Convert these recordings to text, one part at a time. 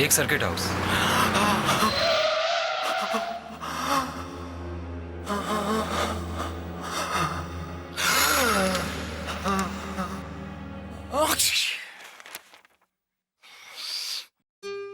एक circuit house.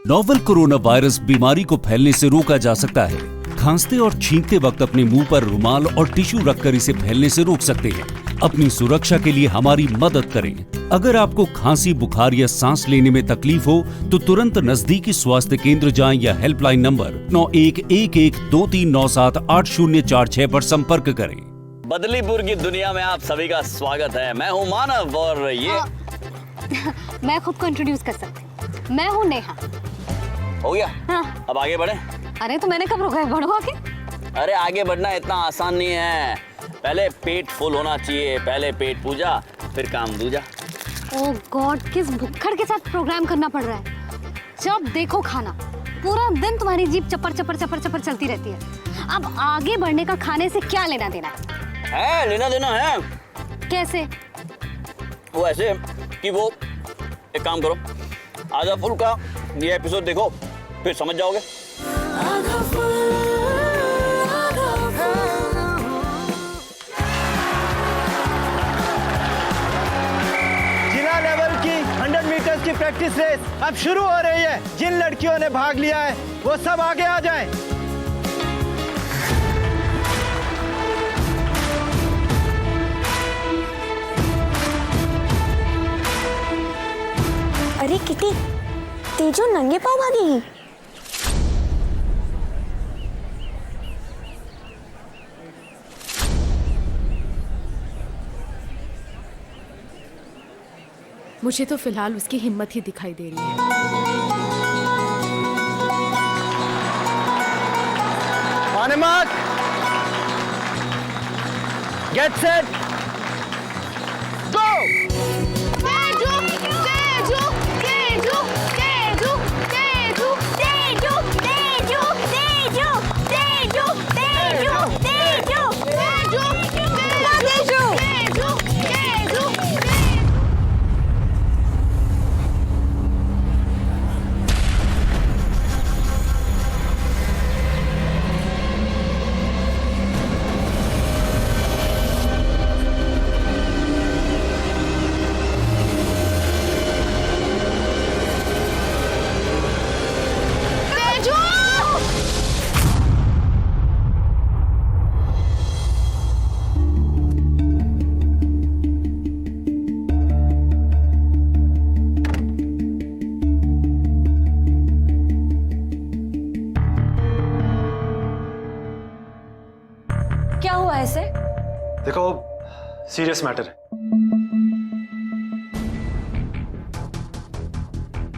Novel corona virus बीमारी को फैलने से रोका जा सकता है। खांसते और छींकते वक्त अपने मुंह पर रुमाल और टिश्यू रखकर इसे फैलने से रोक सकते हैं। अपनी सुरक्षा के लिए हमारी मदद करें। अगर आपको खांसी, बुखार या सांस लेने में तकलीफ हो तो तुरंत नजदीकी स्वास्थ्य केंद्र जाएं या हेल्पलाइन नंबर 911123978046 पर संपर्क करें। बदलीपुर की दुनिया में आप सभी का स्वागत है। मैं हूं मानव और ये मैं खुद को इंट्रोड्यूस कर सकती हूँ। मैं हूँ नेहा। हो गया? हाँ। अब आगे बढ़े। अरे तो मैंने कब रोका है, बढ़ो आगे। अरे आगे बढ़ना इतना आसान नहीं है। पहले पेट फुल होना चाहिए, पहले पेट पूजा फिर काम दूजा। ओह गॉड, किस भुक्खड़ के साथ प्रोग्राम करना पड़ रहा है। जब देखो खाना, पूरा दिन तुम्हारी जीभ चपर चपर चपर चपर चलती रहती है। अब आगे बढ़ने का खाने से क्या लेना देना है? लेना देना है। कैसे? वो ऐसे कि वो एक काम करो, आधा फुल का ये एपिसोड देखो फिर समझ जाओगे। जिला लेवल की 100 मीटर्स की प्रैक्टिस रेस अब शुरू हो रही है। जिन लड़कियों ने भाग लिया है वो सब आगे आ जाएं। अरे किटी, तेजो नंगे पाँव भागेगी। मुझे तो फिलहाल उसकी हिम्मत ही दिखाई दे रही है। ऑन मार्क, गेट सेट, गो। क्या हुआ ऐसे? देखो, सीरियस मैटर है।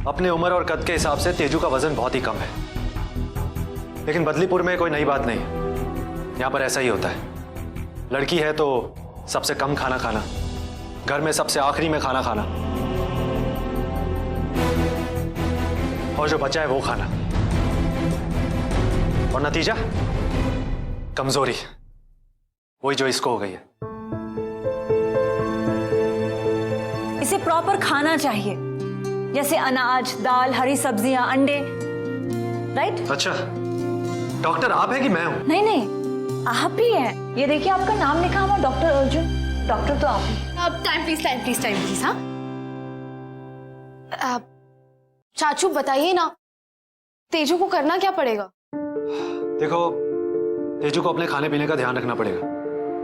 अपने उम्र और कद के हिसाब से तेजू का वजन बहुत ही कम है, लेकिन बदलीपुर में कोई नई बात नहीं है। यहां पर ऐसा ही होता है। लड़की है तो सबसे कम खाना खाना, घर में सबसे आखिरी में खाना खाना, और जो बचा है वो खाना, और नतीजा कमजोरी, वही जो इसको हो गई है। इसे प्रॉपर खाना चाहिए, जैसे अनाज, दाल, हरी सब्जियां, अंडे, राइट? अच्छा, डॉक्टर आप हैं कि मैं हूं? नहीं नहीं, आप ही हैं। ये देखिए आपका नाम लिखा हुआ डॉक्टर अर्जुन। डॉक्टर तो आप ही। Time please, time please, time please. हाँ चाचू बताइए ना, तेजू को करना क्या पड़ेगा? देखो, तेजू को अपने खाने पीने का ध्यान रखना पड़ेगा।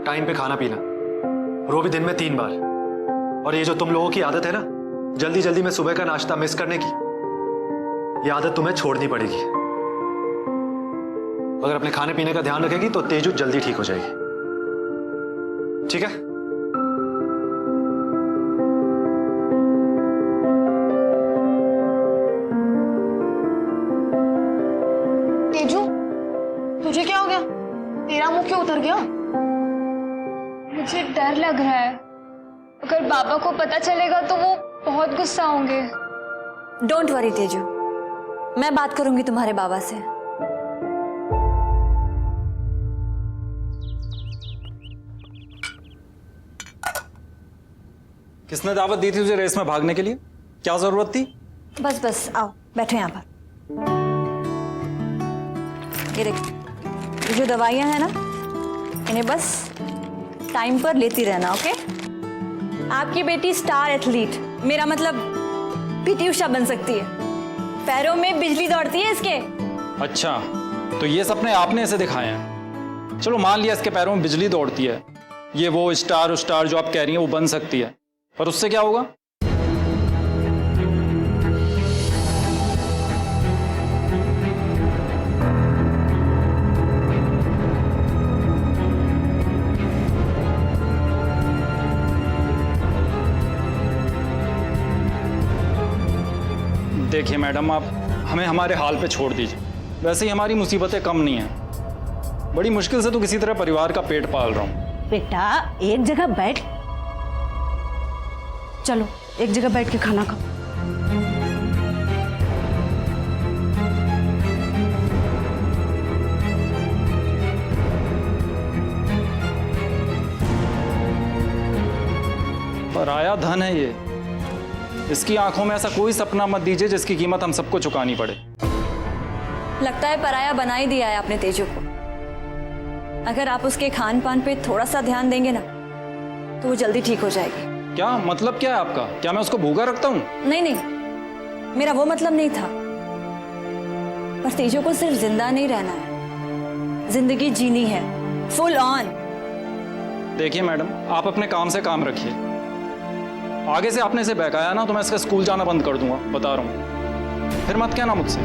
टाइम पे खाना पीना, और वो भी दिन में 3 बार। और ये जो तुम लोगों की आदत है ना, जल्दी जल्दी में सुबह का नाश्ता मिस करने की, ये आदत तुम्हें छोड़नी पड़ेगी। अगर अपने खाने पीने का ध्यान रखेगी तो तेजू जल्दी ठीक हो जाएगी। ठीक है? तेजू, तुझे क्या हो गया? तेरा मुंह क्यों उतर गया? मुझे डर लग रहा है। अगर बाबा को पता चलेगा तो वो बहुत गुस्सा होंगे। डोंट वरी तेजू, मैं बात करूंगी तुम्हारे बाबा से। किसने दावत दी थी तुझे रेस में भागने के लिए? क्या जरूरत थी? बस बस आओ, बैठो यहाँ पर। ये देख, ये जो दवाइयाँ हैं ना, इन्हें बस टाइम पर लेती रहना, ओके? आपकी बेटी स्टार एथलीट, मेरा मतलब पीटी उषा बन सकती है। पैरों में बिजली दौड़ती है इसके। अच्छा, तो ये सपने आपने ऐसे दिखाए हैं। चलो मान लिया इसके पैरों में बिजली दौड़ती है, ये वो स्टार जो आप कह रही हैं वो बन सकती है, पर उससे क्या होगा? देखिए मैडम, आप हमें हमारे हाल पे छोड़ दीजिए। वैसे ही हमारी मुसीबतें कम नहीं हैं। बड़ी मुश्किल से तो किसी तरह परिवार का पेट पाल रहा हूँ। बेटा एक जगह बैठ, चलो एक जगह बैठ के खाना खाओ। पराया धन है ये, इसकी आंखों में ऐसा कोई सपना मत दीजिए जिसकी कीमत हम सबको चुकानी पड़े। लगता है पराया बना ही दिया है आपने तेजू को। अगर आप उसके खान पान पे थोड़ा सा ध्यान देंगे ना, तो वो जल्दी ठीक हो जाएगी। क्या मतलब क्या है आपका? क्या मैं उसको भूखा रखता हूँ? नहीं नहीं, मेरा वो मतलब नहीं था। पर तेजू को सिर्फ जिंदा नहीं रहना है, जिंदगी जीनी है, फुल ऑन। देखिए मैडम, आप अपने काम से काम रखिए। आगे से आपने इसे बहकाया ना तो मैं इसका स्कूल जाना बंद कर दूंगा, बता रहा हूँ। फिर मत कहना मुझसे।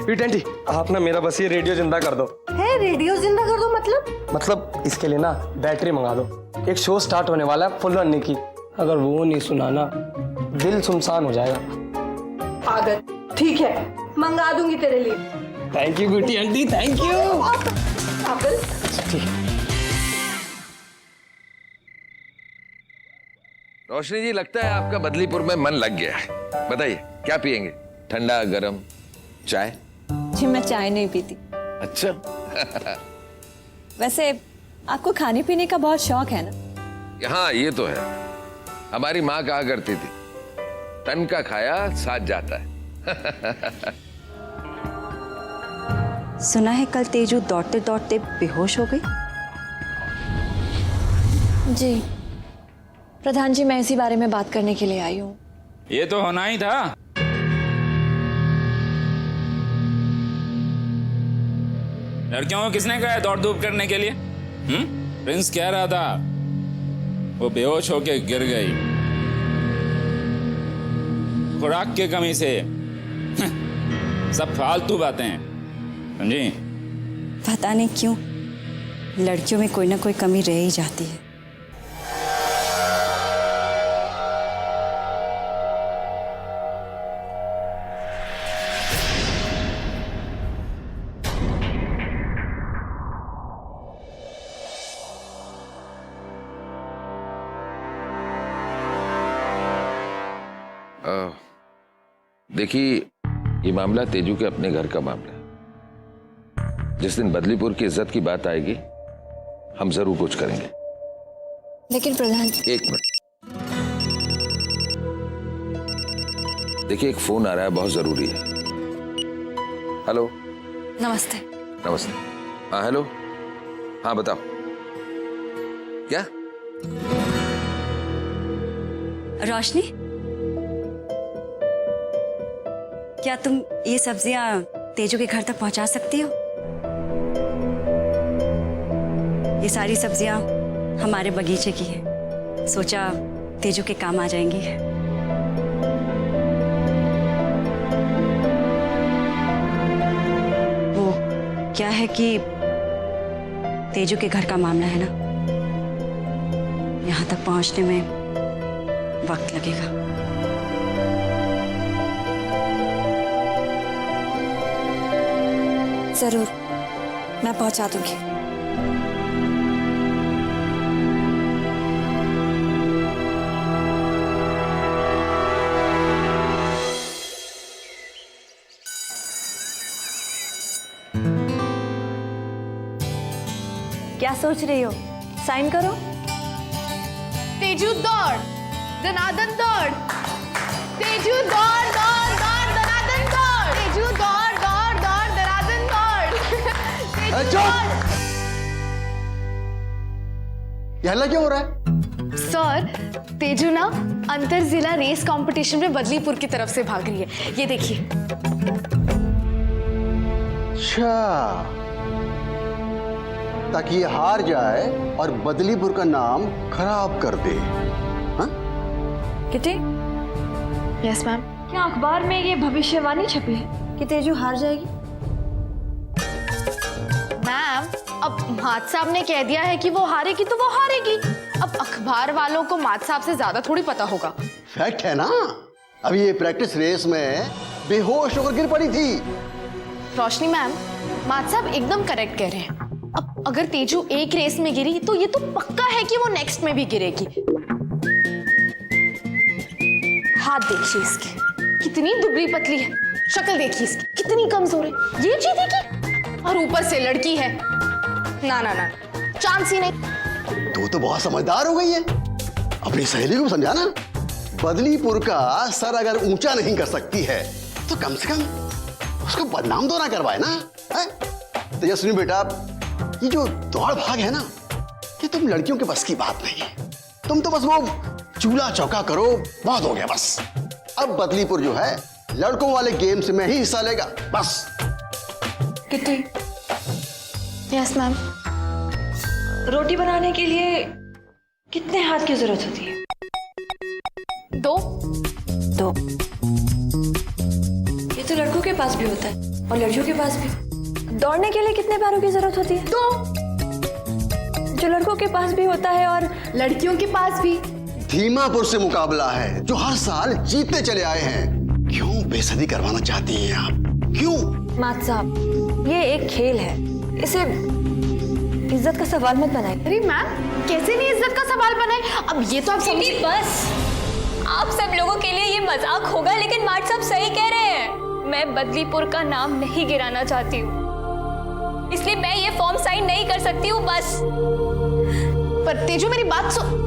वीटेंटी आप ना मेरा बस ये रेडियो जिंदा कर दो। है रेडियो जिंदा कर दो मतलब इसके लिए ना बैटरी मंगा दो। एक शो स्टार्ट होने वाला है फुल रन की, अगर वो नहीं सुना ना दिल सुनसान हो जाएगा। पागल, ठीक है मंगा दूंगी तेरे लिए। Thank you beauty aunty, thank you. पागल। रोशनी जी, लगता है आपका बदलीपुर में मन लग गया है। बताइए क्या पियेंगे, ठंडा गरम चाय? जी मैं चाय नहीं पीती। अच्छा। वैसे आपको खाने पीने का बहुत शौक है ना? हाँ ये तो है। हमारी माँ कहा करती थी, तन का खाया साथ जाता है। सुना है कल तेजू दौड़ते दौड़ते बेहोश हो गई। जी प्रधान जी, मैं इसी बारे में बात करने के लिए आई हूँ। ये तो होना ही था। लड़कियों को किसने कहा है दौड़ धूप करने के लिए? प्रिंस कह रहा था, वो बेहोश होके गिर गई खुराक की कमी से। सब फालतू बातें हैं, समझी? पता नहीं क्यों लड़कियों में कोई ना कोई कमी रह ही जाती है। देखिए, ये मामला तेजू के अपने घर का मामला है। जिस दिन बदलीपुर की इज्जत की बात आएगी, हम जरूर कुछ करेंगे। लेकिन प्रधान जी, एक मिनट, देखिए एक फोन आ रहा है, बहुत जरूरी है। हेलो। नमस्ते। नमस्ते। हाँ हेलो। हाँ बताओ। क्या? रोशनी, क्या तुम ये सब्जियां तेजू के घर तक पहुंचा सकती हो? ये सारी सब्जियां हमारे बगीचे की है, सोचा तेजू के काम आ जाएंगी। वो क्या है कि तेजू के घर का मामला है ना, यहाँ तक पहुंचने में वक्त लगेगा। जरूर मैं पहुंचा दूंगी। सोच रही हो? साइन करो। तेजू दौड़, दनादन दौड़। तेजू दौड़ दौड़ दौड़ दनादन दौड़। तेजू दौड़ दौड़ दौड़ दनादन दौड़। तेजू दौड़। ये हल्ला क्यों हो रहा है? सर, तेजू ना अंतर जिला रेस कंपटीशन में बदलीपुर की तरफ से भाग रही है। ये देखिए। अच्छा, ताकि ये हार जाए और बदलीपुर का नाम खराब कर दे। हाँ? Kitty, yes ma'am. क्या अखबार में ये भविष्यवाणी छपी है कि तेजू हार जाएगी? मैम, अब मात साहब ने कह दिया है कि वो हारेगी तो वो हारेगी। अब अखबार वालों को मात साहब से ज्यादा थोड़ी पता होगा। फैक्ट है ना, अभी ये प्रैक्टिस रेस में बेहोश होकर गिर पड़ी थी। रोशनी मैम, मात साहब एकदम करेक्ट कह रहे हैं। अब अगर तेजू एक रेस में गिरी तो ये तो पक्का है कि वो नेक्स्ट में भी गिरेगी। हाथ देखिए इसके, कितनी दुबली पतली है। शक्ल देखिए इसकी, कितनी कमजोर है। ये जीतेगी? और ऊपर से लड़की है। ना ना ना, चांस ही नहीं। तू तो बहुत समझदार हो गई है। अपनी सहेली को समझाना, बदलीपुर का सर अगर ऊंचा नहीं कर सकती है तो कम से कम उसको बदनाम तो ना करवाए ना। तेजस्विनी बेटा, ये जो दौड़ भाग है ना, ये तुम लड़कियों के बस की बात नहीं है। तुम तो बस वो चूल्हा चौका करो, बहुत हो गया बस। अब बदलीपुर जो है लड़कों वाले गेम्स में ही हिस्सा लेगा बस। Kitty, yes ma'am. रोटी बनाने के लिए कितने हाथ की जरूरत होती है? दो। ये तो लड़कों के पास भी होता है और लड़कियों के पास भी। दौड़ने के लिए कितने पैरों की जरूरत होती है? दो। जो लड़कों के पास भी होता है और लड़कियों के पास भी। धीमापुर से मुकाबला है, जो हर साल जीतते चले आए हैं। क्यों बेइज्जती करवाना चाहती हैं आप? क्यों? मात साहब, ये एक खेल है, इसे इज्जत का सवाल मत बनाइए। अरे मैम, कैसे नहीं इज्जत का सवाल बनाए? अब ये तो आप समझिए। बस, आप सब लोगों के लिए ये मजाक होगा, लेकिन माट साहब सही कह रहे हैं। मैं बदलीपुर का नाम नहीं गिराना चाहती हूँ, इसलिए मैं ये फॉर्म साइन नहीं कर सकती हूँ बस। पर तेजू, मेरी बात सुन।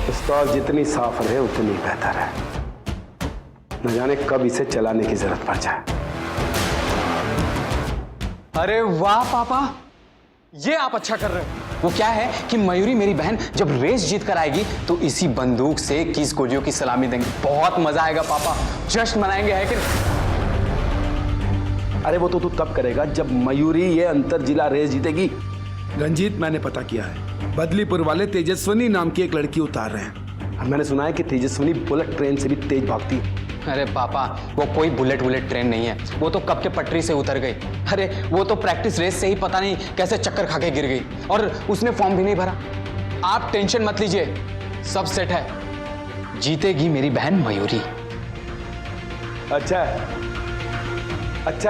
पिस्तौल जितनी साफ रहे उतनी बेहतर है। न जाने कब इसे चलाने की जरूरत पड़ जाए। अरे वाह पापा, ये आप अच्छा कर रहे हो। वो क्या है कि मयूरी मेरी बहन जब रेस जीत कर आएगी तो इसी बंदूक से 21 गोलियों की सलामी देंगे। बहुत मजा आएगा पापा, जश्न मनाएंगे, है कि नहीं? अरे वो तो तू तब करेगा जब मयूरी ये अंतर जिला रेस जीतेगी। रंजीत, मैंने पता किया है, बदलीपुर वाले तेजस्विनी नाम की एक लड़की उतार रहे हैं। मैंने सुना है कि तेजस्विनी बुलेट ट्रेन से भी तेज भागती है। अरे पापा, वो कोई बुलेट ट्रेन नहीं है, वो तो कब के पटरी से उतर गई। अरे वो तो प्रैक्टिस रेस से ही पता नहीं कैसे चक्कर खा के गिर गई, और उसने फॉर्म भी नहीं भरा। आप टेंशन मत लीजिए, सब सेट है, जीतेगी मेरी बहन मयूरी। अच्छा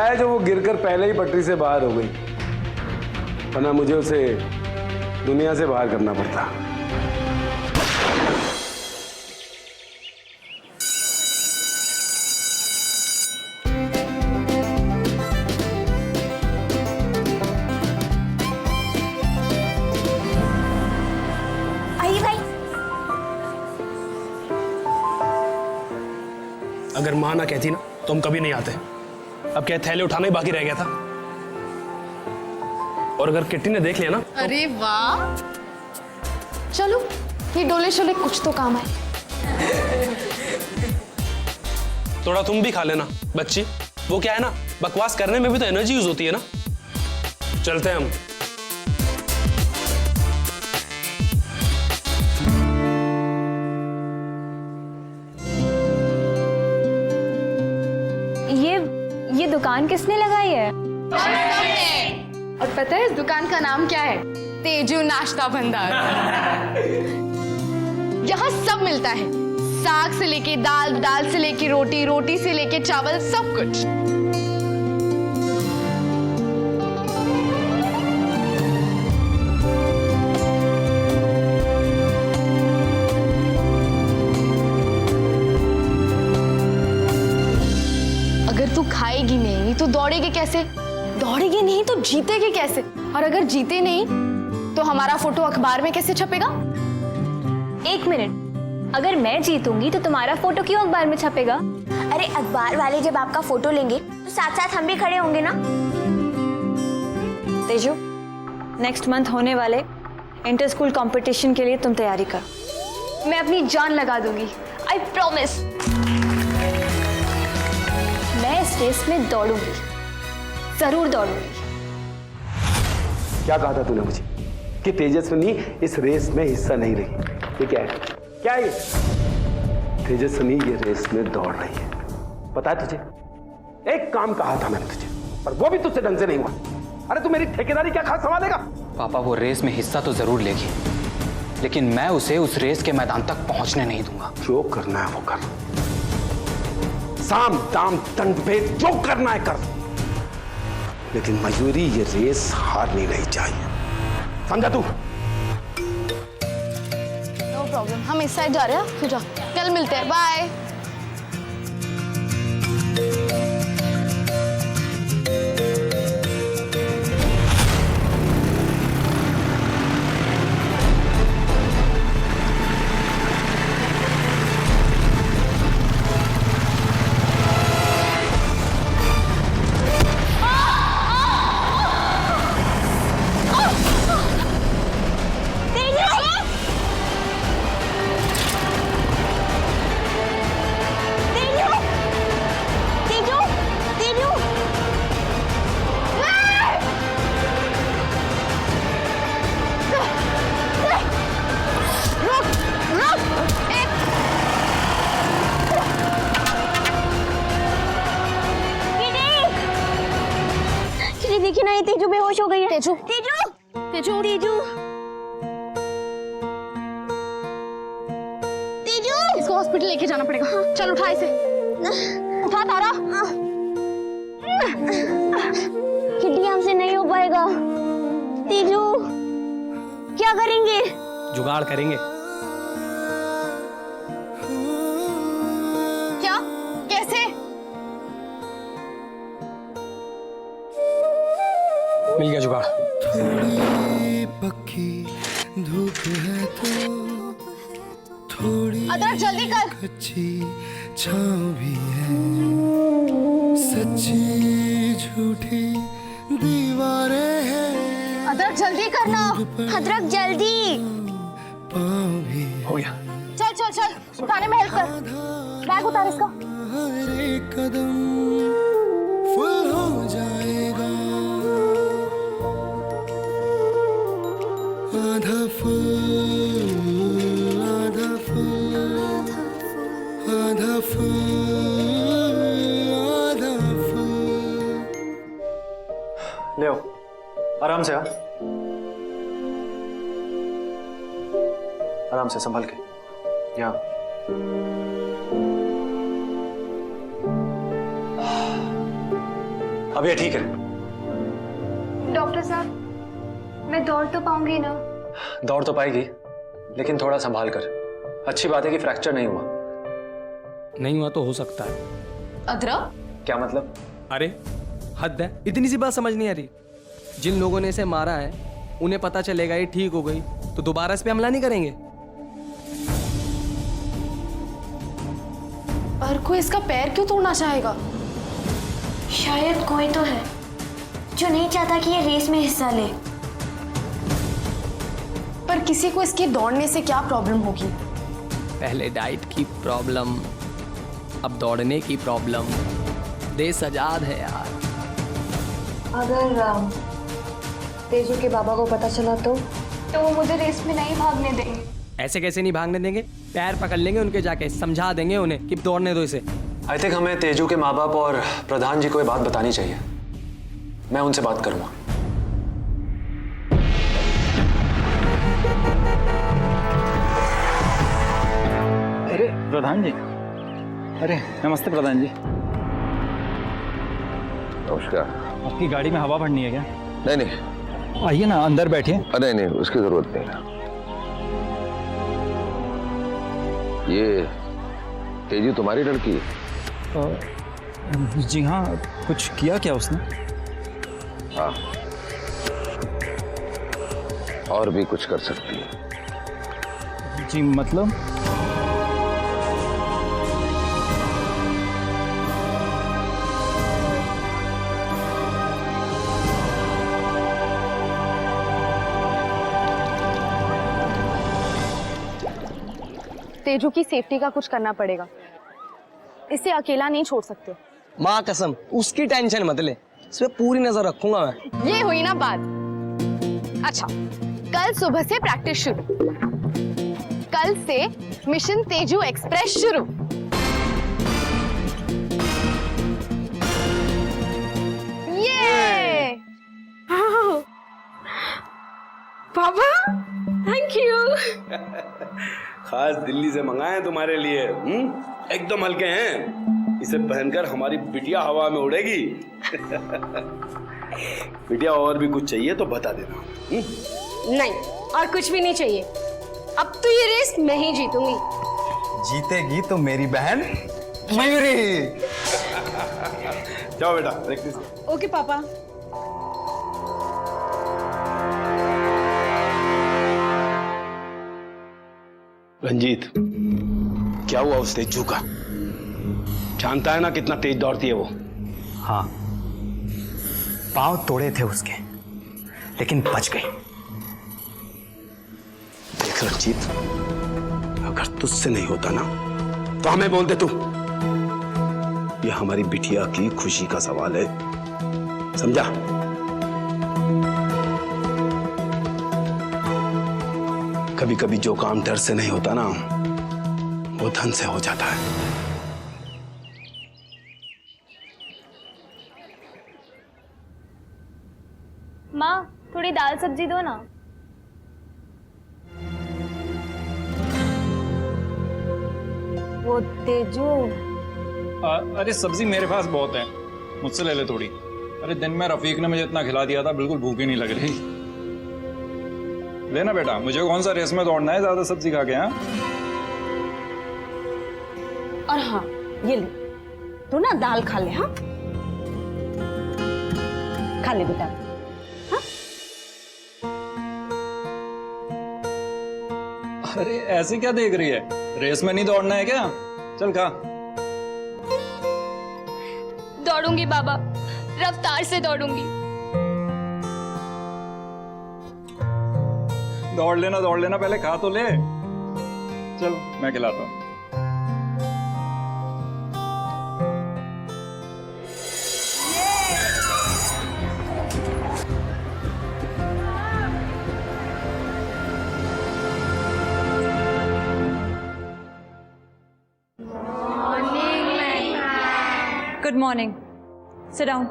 है जो वो गिरकर पहले ही पटरी से बाहर हो गई, वरना मुझे उसे दुनिया से बाहर करना पड़ता। अगर माँ ना कहती ना तो हम कभी नहीं आते। अब क्या थैले उठाना ही बाकी रह गया था। और अगर किट्टी ने देख लिया ना तो... अरे वाह, चलो ये डोले शोले कुछ तो काम आए। थोड़ा तुम भी खा लेना बच्ची, वो क्या है ना, बकवास करने में भी तो एनर्जी यूज होती है ना। चलते हैं हम। ये दुकान किसने लगाई है? और पता है इस दुकान का नाम क्या है? तेजू नाश्ता भंडार। यहाँ सब मिलता है, साग से लेके दाल, दाल से लेके रोटी, रोटी से लेके चावल, सब कुछ। अगर तू खाएगी नहीं तो दौड़ेगी कैसे? दौड़ेगी नहीं तो जीतेगी कैसे? और अगर जीते नहीं तो हमारा फोटो अखबार में कैसे छपेगा? एक मिनट, अगर मैं जीतूंगी तो तुम्हारा फोटो क्यों अखबार में छपेगा? अरे अखबार वाले जब आपका फोटो लेंगे तो साथ साथ हम भी खड़े होंगे ना। तेजू, नेक्स्ट मंथ होने वाले इंटर स्कूल कंपटीशन के लिए तुम तैयारी करो। मैं अपनी जान लगा दूंगी, आई प्रॉमिस। मैं इस रेस में दौड़ूंगी, जरूर दौड़ूंगी। क्या कहा था तूने मुझे कि तेजस्विनी इस रेस में हिस्सा नहीं लेगी? ये क्या है? क्या है ये? तेजस्विनी ये रेस में दौड़ रही है, पता है तुझे? एक काम कहा था मैंने तुझे, पर वो भी तुझसे ढंग से नहीं हुआ। अरे तू मेरी ठेकेदारी क्या खास संभालेगा? पापा वो रेस में हिस्सा तो जरूर लेगी, लेकिन मैं उसे उस रेस के मैदान तक पहुंचने नहीं दूंगा। जो करना है वो कर, साम दाम दंड भेद जो करना है कर, लेकिन मयूरी ये रेस हारनी नहीं चाहिए, समझा तू? नो प्रॉब्लम, हम इस साइड जा रहे हैं, जा, कल मिलते हैं, बाय। देखिए ना, ये तेजू बेहोश हो गई है। तेजू, तेजू, तेजू, तेजू, तेजू, इसको हॉस्पिटल लेके जाना पड़ेगा। हाँ, चल उठा इसे, उठा तारा। किड्डी हमसे नहीं हो पाएगा। तेजू, क्या करेंगे? जुगाड़ करेंगे। क्या? कैसे? मिल गया जुगाड़। पक्की धूप है तो थोड़ी अदरक जल्दी कर। कच्ची छाँव भी है, सच्ची झूठी दीवारें हैं। अदरक जल्दी करना। अदरक जल्दी। पाँव भी हो गया। चल चल चल, उठाने में हेल्प कर। बैग उतार इसका। हर एक कदम फुल हो जाएगा, आधा फूल आधा फूल, आधा फूल आधा फूल। ले आओ, आराम से। आराम से, संभल के। यहाँ अब ये ठीक है। डॉक्टर साहब, मैं दौड़ तो पाऊंगी ना? दौड़ तो पाएगी, लेकिन थोड़ा संभाल कर। अच्छी बात है कि फ्रैक्चर नहीं हुआ। नहीं हुआ तो हो सकता है। अदरक? क्या मतलब? अरे हद है, इतनी सी बात समझ नहीं आ रही? जिन लोगों ने इसे मारा है उन्हें पता चलेगा ये ठीक हो गई तो दोबारा इस पे हमला नहीं करेंगे। और कोई इसका पैर क्यों तोड़ना चाहेगा? शायद कोई तो है जो नहीं चाहता कि ये रेस में हिस्सा ले। पर किसी को इसके दौड़ने से क्या प्रॉब्लम होगी? पहले डाइट की प्रॉब्लम, अब दौड़ने की प्रॉब्लम। देश आजाद है यार। अगर तेजू के बाबा को पता चला तो वो मुझे रेस में नहीं भागने देंगे। ऐसे कैसे नहीं भागने देंगे? पैर पकड़ लेंगे उनके, जाके समझा देंगे उन्हें कि दौड़ने दो इसे। आई थिंक हमें तेजू के माँ बाप और प्रधान जी को ये बात बतानी चाहिए। मैं उनसे बात करूंगा। प्रधान जी, अरे नमस्ते प्रधान जी। नमस्कार। आपकी गाड़ी में हवा भरनी है क्या? नहीं नहीं, आइए ना, अंदर बैठिए। नहीं नहीं, उसकी जरूरत नहीं है। ये तेजू तुम्हारी लड़की है? जी हाँ, कुछ किया क्या उसने? हाँ, और भी कुछ कर सकती है। जी मतलब? तेजू की सेफ्टी का कुछ करना पड़ेगा, इसे अकेला नहीं छोड़ सकते। माँ कसम, उसकी टेंशन मत ले, इस पे पूरी नजर रखूंगा मैं। ये हुई ना बात। अच्छा, कल सुबह से प्रैक्टिस शुरू। कल से मिशन तेजू एक्सप्रेस शुरू। ये पापा, थैंक यू। खास दिल्ली से मंगाए हैं तुम्हारे लिए। एकदम हल्के हैं, इसे पहनकर हमारी बिटिया हवा में उड़ेगी। बिटिया और भी कुछ चाहिए तो बता देना। नहीं, और कुछ भी नहीं चाहिए। अब तो ये रेस मैं ही जीतूंगी। जीतेगी तो मेरी बहन मयूरी। जाओ बेटा, प्रैक्टिस। ओके पापा। रंजीत, क्या हुआ उस तेजू का? जानता है ना कितना तेज दौड़ती है वो। हाँ, पांव तोड़े थे उसके, लेकिन बच गई। देख रंजीत, अगर तुझसे नहीं होता ना तो हमें बोल दे तू। ये हमारी बिटिया की खुशी का सवाल है, समझा? कभी कभी जो काम डर से नहीं होता ना, वो धन से हो जाता है। माँ, थोड़ी दाल सब्जी दो ना। वो तेजू, अरे सब्जी मेरे पास बहुत है, मुझसे ले ले थोड़ी। अरे दिन में रफीक ने मुझे इतना खिला दिया था, बिल्कुल भूख ही नहीं लग रही। लेना बेटा, मुझे कौन सा रेस में दौड़ना है ज्यादा सब्जी खा के। हाँ, और हाँ, ये ले, तू ना दाल खा ले। हाँ, खा ले बेटा। अरे ऐसे क्या देख रही है? रेस में नहीं दौड़ना है क्या? चल खा। दौड़ूंगी बाबा, रफ्तार से दौड़ूंगी। दौड़ लेना, पहले खा तो ले। चल मैं खिलाता हूँ। Good morning, sit down.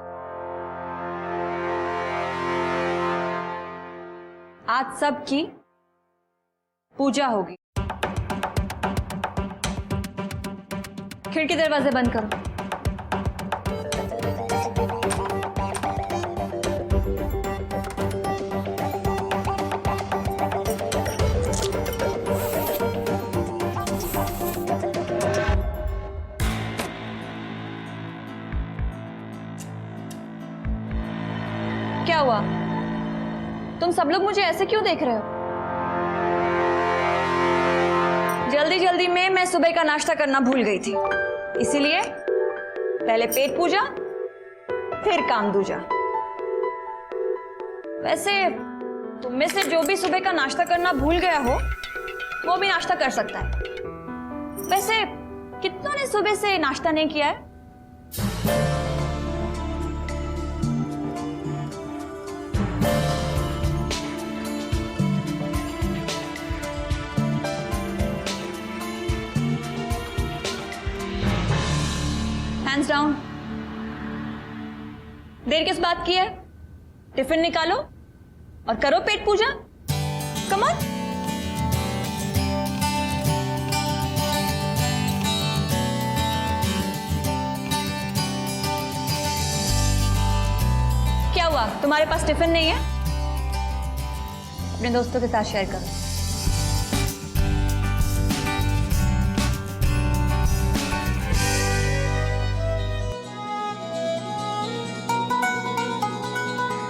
आज सबकी पूजा होगी। खिड़की दरवाजे बंद करो। क्या हुआ? तुम सब लोग मुझे ऐसे क्यों देख रहे हो? जल्दी जल्दी में मैं सुबह का नाश्ता करना भूल गई थी, इसीलिए पहले पेट पूजा फिर काम दूजा। वैसे तुम में से जो भी सुबह का नाश्ता करना भूल गया हो, वो भी नाश्ता कर सकता है। वैसे कितनों ने सुबह से नाश्ता नहीं किया है? Hands down. देर किस बात की है? टिफिन निकालो और करो पेट पूजा। Come on. हुआ? तुम्हारे पास टिफिन नहीं है? अपने दोस्तों के साथ शेयर करो।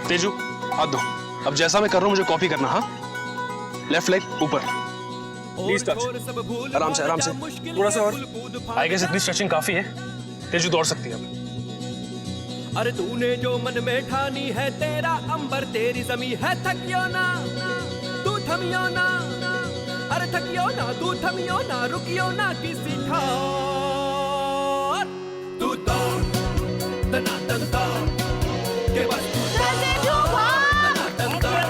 तेजू हाथ दो। अब जैसा मैं कर रहा हूँ मुझे कॉपी करना। हाँ, लेफ्ट लेग ऊपर, प्लीज टच, आराम से आराम से, थोड़ा सा और। आई गेस इतनी स्ट्रेचिंग काफी है। तेजू दौड़ सकती है अब। अरे तूने जो मन में ठानी है, तेरा अंबर तेरी जमी है, थकियो ना तू थमियो ना, अरे थकियो ना तू थमियो ना, रुकियो ना किसी ठार, तू दौड़ दनादन दौड़ के बस तू दनादन दौड़।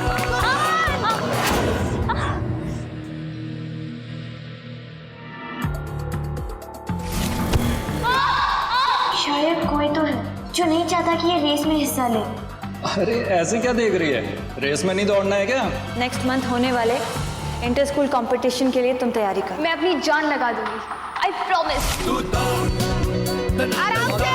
शायद कोई तो है जो नहीं चाहता कि ये रेस में हिस्सा ले। अरे ऐसे क्या देख रही है? रेस में नहीं दौड़ना है क्या? नेक्स्ट मंथ होने वाले इंटर स्कूल कंपटीशन के लिए तुम तैयारी करो। मैं अपनी जान लगा दूंगी, आई प्रॉमिस। आराम से।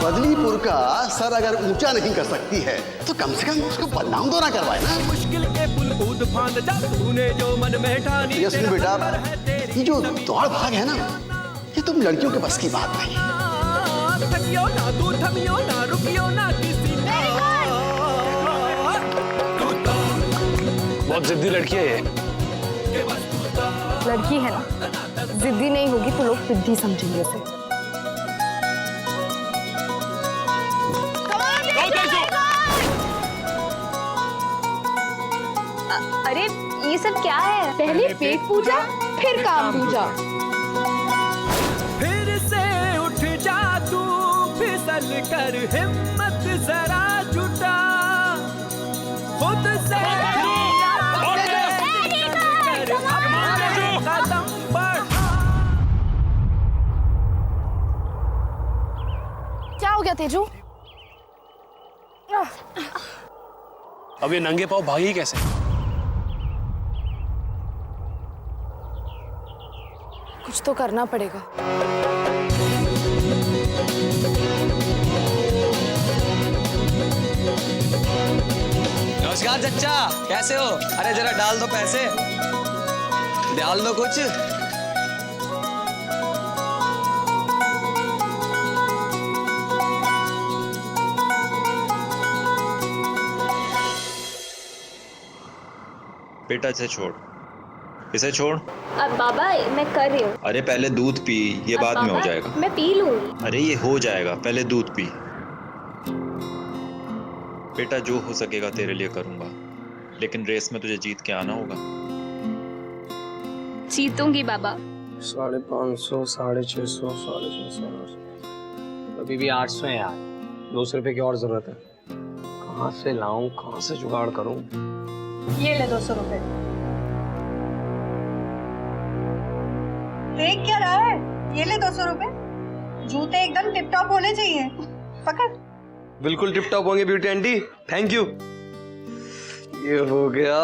बदलीपुर का सर अगर ऊंचा नहीं कर सकती है तो कम से कम उसको बदनाम तो ना करवाए ना। मुश्किल के पुल कूद फांद जा, तूने जो मन में ठानी। ये सुन बेटा, ये जो दौड़ भाग है ना, ये तुम लड़कियों के बस की बात नहीं। थकियो ना तू थमियो ना, रुकियो ना किसी बहुत जिद्दी लड़की है ये। लड़की है ना, जिद्दी नहीं होगी तो लोग सिद्धि समझेंगे उसे। अरे ये सब क्या है? पहले पेट पूजा, फिर काम पूजा। फिर से उठ जा तू, फिसल कर हिम्मत जरा जुटा, खुद से कदम बढ़ा। क्या हो गया तेजू? अब ये नंगे पाँव भागी कैसे? कुछ तो करना पड़ेगा। नमस्कार चच्चा, कैसे हो? अरे जरा डाल दो पैसे, डाल दो कुछ। बेटा इसे छोड़, इसे छोड़। अब बाबा मैं कर रही हूँ। अरे पहले दूध पी, ये बाद में हो जाएगा। मैं पी लूंगी। अरे ये हो जाएगा, पहले दूध पी। बेटा जो हो सकेगा तेरे लिए करूंगा, लेकिन रेस में तुझे जीत के आना होगा। जीतूंगी बाबा। 550, 650, 650, अभी भी 800 है यार। 200 रुपए की और जरूरत है। कहाँ से लाऊं, कहाँ से जुगाड़ करूं? ये ले 200 रुपए। देख क्या रहा है? ये ले 200 रुपए। जूते एकदम टिप टॉप होने चाहिए। पकड़। बिल्कुल टिप टॉप होंगे ब्यूटी आंटी, थैंक यू। ये हो गया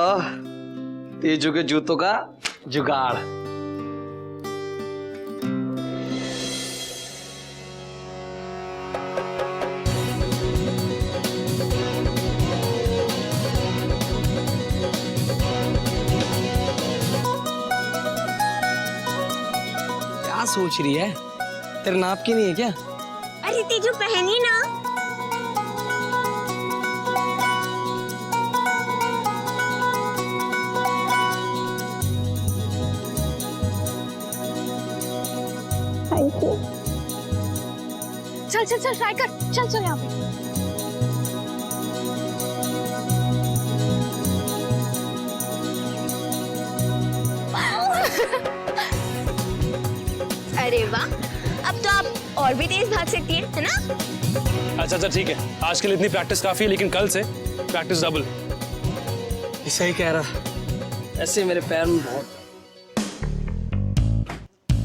तेजू के जूतों का जुगाड़। क्या सोच रही है? तेरे नाप की नहीं है क्या? अरे तेजू पहनी ना। चल चल चल ट्राई कर, चल चल यहाँ पे। अरे वाह, अब तो आप और भी तेज भाग सकती है ना? अच्छा अच्छा ठीक है, आज के लिए इतनी प्रैक्टिस काफी है, लेकिन कल से प्रैक्टिस डबल। ऐसा ही कह रहा, ऐसे मेरे पैर में बहुत।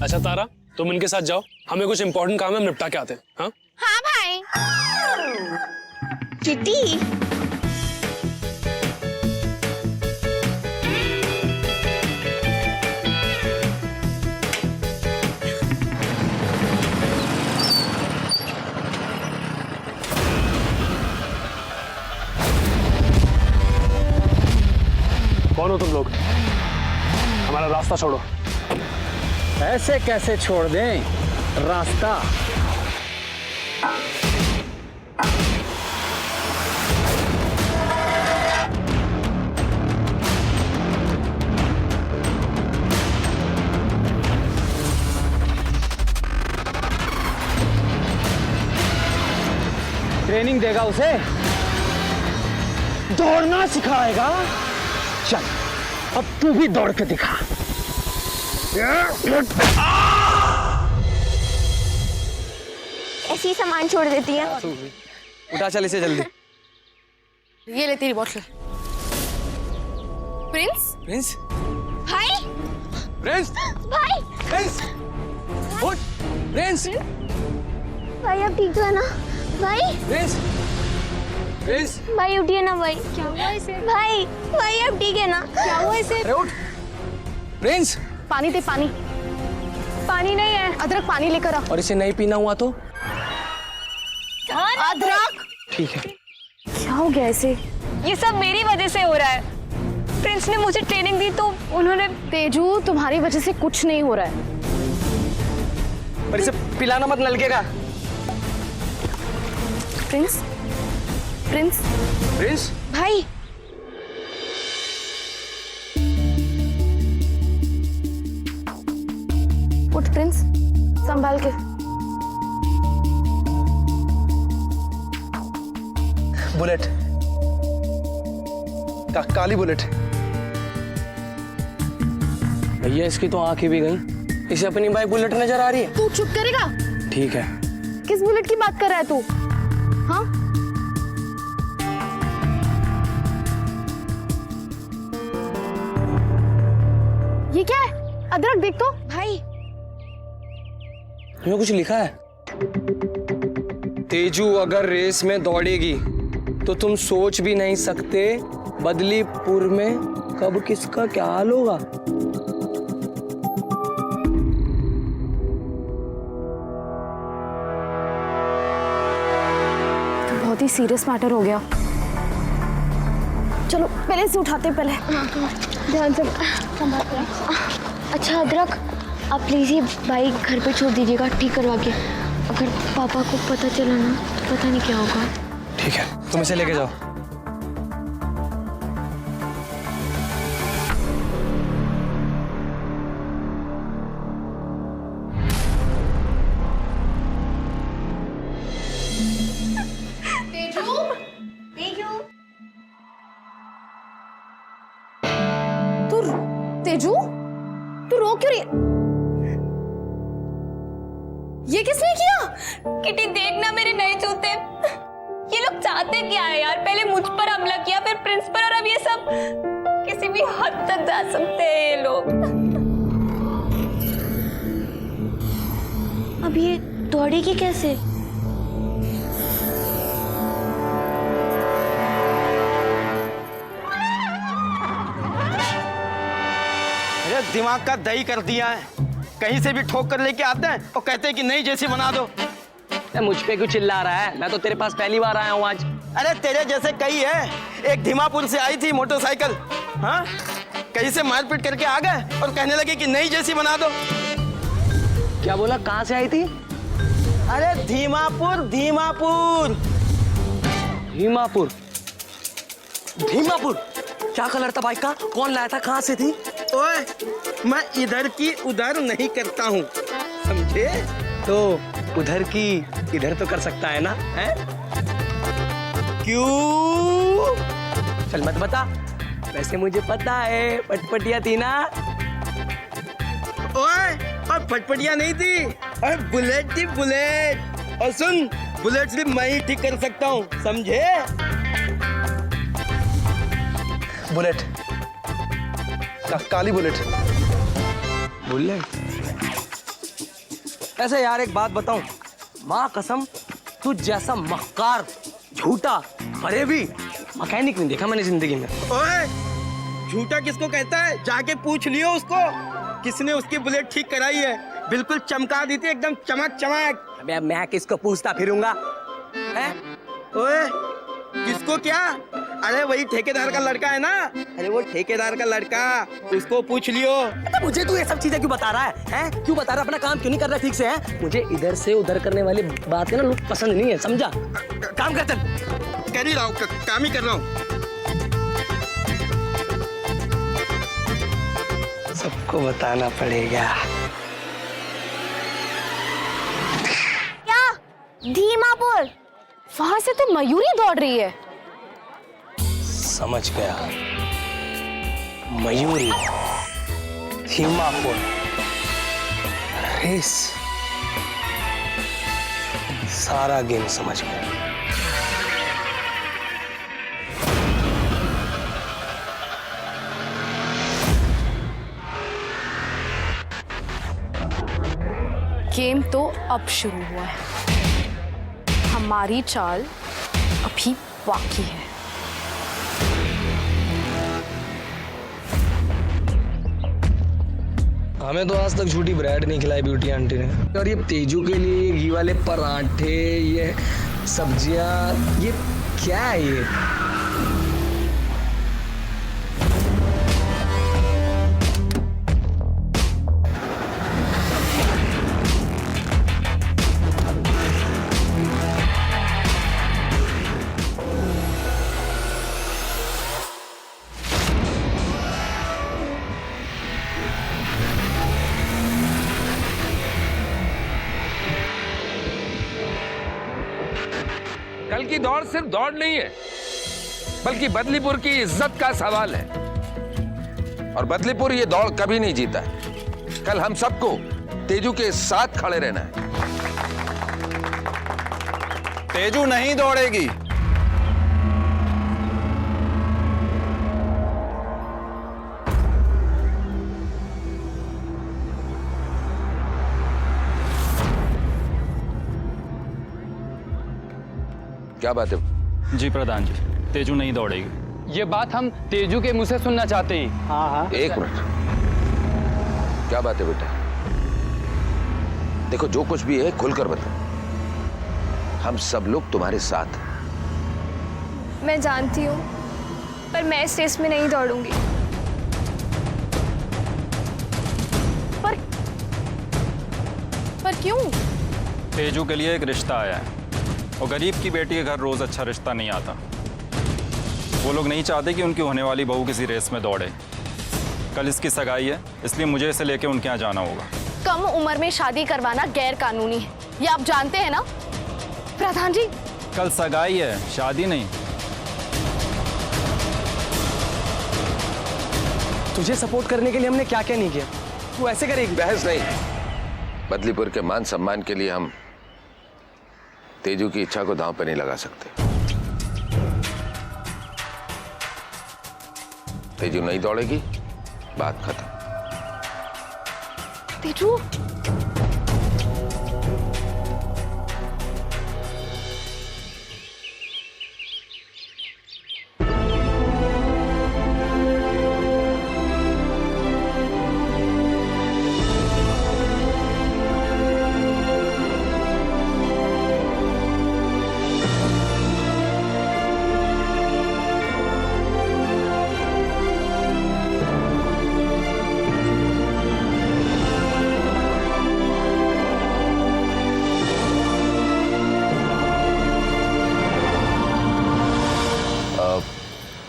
अच्छा तारा, तुम इनके साथ जाओ, हमें कुछ इंपॉर्टेंट काम है, हम निपटा के आते हैं। हाँ हाँ भाई। किटी कौन हो तुम लोग? हमारा रास्ता छोड़ो। ऐसे कैसे छोड़ दें रास्ता? ट्रेनिंग देगा उसे, दौड़ना सिखाएगा। चल अब तू भी दौड़ के दिखा। ऐसी सामान छोड़ देती है। उठा चल इसे जल्दी। ये ले तेरी बोतल। प्रिंस प्रिंस भाई प्रिंस भाई प्रिंस उठ प्रिंस भाई अब ठीक तो है ना भाई? प्रिंस प्रिंस भाई उठिए ना भाई। क्या हुआ इसे? भाई भाई अब ठीक है ना? क्या हुआ इसे? अरे उठ प्रिंस। पानी दे, पानी। पानी नहीं है, अदरक पानी लेकर आ। और इसे नहीं पीना हुआ तो? अदरक। ठीक है। क्या हो गया इसे? ये सब मेरी वजह से हो रहा है। प्रिंस ने मुझे ट्रेनिंग दी तो उन्होंने। तेजू तुम्हारी वजह से कुछ नहीं हो रहा है। पर इसे पिलाना मत नलके का। प्रिंस प्रिंस प्रिंस भाई उठ प्रिंस, संभाल के। बुलेट काली बुलेट। भैया इसकी तो आंखें भी गई। इसे अपनी बाइक बुलेट नजर आ रही है। तू चुप करेगा? ठीक है। किस बुलेट की बात कर रहा है तू? हाँ ये क्या है? अदरक देख तो भाई। इसमें कुछ लिखा है। तेजू अगर रेस में दौड़ेगी तो तुम सोच भी नहीं सकते बदलीपुर में कब किसका क्या हाल होगा। तो बहुत ही सीरियस मैटर हो गया। चलो पहले से उठाते हैं, पहले ध्यान से संभाल के। अच्छा अदरक, आप प्लीज ये बाइक घर पे छोड़ दीजिएगा ठीक करवा के। अगर पापा को पता चला ना तो पता नहीं क्या होगा। ठीक है, तुम इसे लेके जाओ। तेजू तेजू तेजू तू रो क्यों रही है? ये किसने किया? किटी देखना मेरे नए जूते। ये लोग चाहते क्या है यार? पहले मुझ पर हमला किया, फिर प्रिंस पर, और अब ये सब। किसी भी हद तक जा सकते हैं ये लोग। अब ये दौड़ेगी कैसे? अरे दिमाग का दही कर दिया है। कहीं से भी ठोक कर लेके आते हैं और कहते हैं कि नई जैसी बना दो। मुझ पे क्यों चिल्ला रहा है? मैं तो तेरे पास पहली बार आया हूँ आज। अरे तेरे जैसे कई है। एक धीमापुर से आई थी मोटरसाइकिल, हाँ, कहीं से मारपीट करके आ गए और कहने लगे कि नई जैसी बना दो। क्या बोला? कहाँ से आई थी? अरे धीमापुर धीमापुर धीमापुर। धीमापुर क्या कलर था बाइक का? कौन लाया था? कहाँ से थी? ओए, मैं इधर की उधर नहीं करता हूँ, समझे? तो उधर की इधर तो कर सकता है ना? है? क्यों? चल मत बता। वैसे मुझे पता है, पटपटिया थी ना? ओए, और फटफटिया नहीं थी, और बुलेट थी, बुलेट। और सुन, बुलेट सिर्फ मैं ही ठीक कर सकता हूँ, समझे? बुलेट काली बुलेट। बुलेट। ऐसे यार एक बात बताऊं, माँ कसम, तू जैसा मक्कार, झूठा, फरेबी मैकेनिक नहीं देखा मैंने जिंदगी में। ओए, झूठा किसको कहता है? जाके पूछ लियो उसको, किसने उसकी बुलेट ठीक कराई है। बिल्कुल चमका दी थी, एकदम चमक चमक। अबे मैं किसको पूछता फिरूंगा? है? ओए, किसको क्या? अरे वही ठेकेदार का लड़का है ना, अरे वो ठेकेदार का लड़का, उसको पूछ लियो। तो मुझे तू ये सब चीजें क्यों बता रहा है? क्यों बता रहा है? अपना काम क्यों नहीं कर रहा ठीक से? है मुझे इधर से उधर करने वाली बातें ना लोग पसंद नहीं है, समझा? काम कर, चल। कर ही रहा हूँ, काम ही कर रहा हूँ। सबको बताना पड़ेगा। क्या धीमा बोल, वहां से तो मयूरी दौड़ रही है। समझ गया, मयूरी, धीमापुर, रेस, सारा गेम समझ गया। गेम तो अब शुरू हुआ है, हमारी चाल अभी बाकी है। हमें तो आज तक झूठी ब्रेड नहीं खिलाई ब्यूटी आंटी ने। और ये तेजू के लिए घी वाले पराठे, ये सब्जियां, ये क्या है ये? कल की दौड़ सिर्फ दौड़ नहीं है, बल्कि बदलीपुर की इज्जत का सवाल है। और बदलीपुर ये दौड़ कभी नहीं जीता है। कल हम सबको तेजू के साथ खड़े रहना है। तेजू नहीं दौड़ेगी। क्या बात है? जी प्रधान जी, तेजू नहीं दौड़ेगी। ये बात हम तेजू के मुंह से सुनना चाहते हैं। हाँ। एक मिनट, क्या बात है बेटा? देखो, जो कुछ भी है खुलकर बताओ। हम सब लोग तुम्हारे साथ हैं। मैं जानती हूँ, पर मैं इस रेस में नहीं दौड़ूंगी। पर क्यों? तेजू के लिए एक रिश्ता आया है, और गरीब की बेटी के घर रोज अच्छा रिश्ता नहीं आता। वो लोग नहीं चाहते कि उनकी होने वाली बहू किसी रेस में दौड़े। कल इसकी सगाई है, इसलिए मुझे इसे लेके उनके यहाँ जाना होगा। कम उम्र में शादी करवाना गैर कानूनी है, ये आप जानते हैं ना प्रधान जी? कल सगाई है, शादी नहीं। तुझे सपोर्ट करने के लिए हमने क्या क्या नहीं किया, तू ऐसे करेगी? बहस नहीं, बदलीपुर के मान सम्मान के लिए हम तेजू की इच्छा को दांव पर नहीं लगा सकते। तेजू नहीं दौड़ेगी, बात खत्म। तेजू,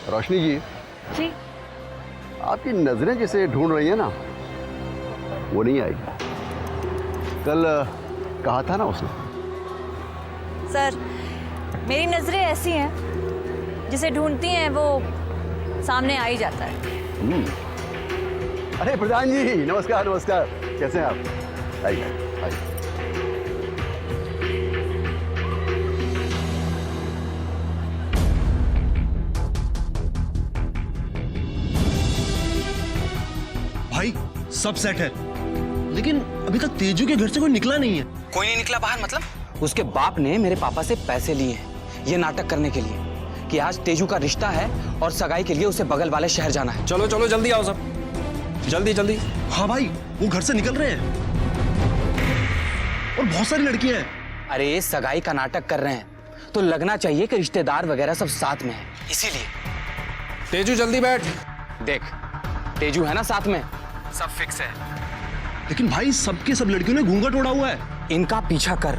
रोशनी जी, जी आपकी नजरें जिसे ढूंढ रही है ना, वो नहीं आई। कल कहा था ना उसने। सर, मेरी नजरें ऐसी हैं जिसे ढूंढती हैं वो सामने आ ही जाता है। अरे प्रधान जी, नमस्कार नमस्कार, कैसे हैं आप? आइए आइए। भाई सब सेट है, लेकिन अभी तक तेजू के घर से कोई निकला नहीं है। कोई नहीं निकला बाहर? मतलब उसके बाप ने मेरे पापा से पैसे लिए हैं ये नाटक करने के लिए कि आज तेजू का रिश्ता है और सगाई के लिए उसे बगल वाले शहर जाना है। चलो चलो जल्दी आओ सब, जल्दी जल्दी। हाँ भाई, वो घर से निकल रहे हैं और बहुत सारी लड़कियां हैं। अरे सगाई का नाटक कर रहे हैं तो लगना चाहिए कि रिश्तेदार वगैरह सब साथ में है, इसीलिए। तेजू जल्दी बैठ। देख तेजू है ना साथ में, सब फिक्स है। लेकिन भाई सबके सब लड़कियों ने घूंघट ओढ़ा हुआ है। इनका पीछा कर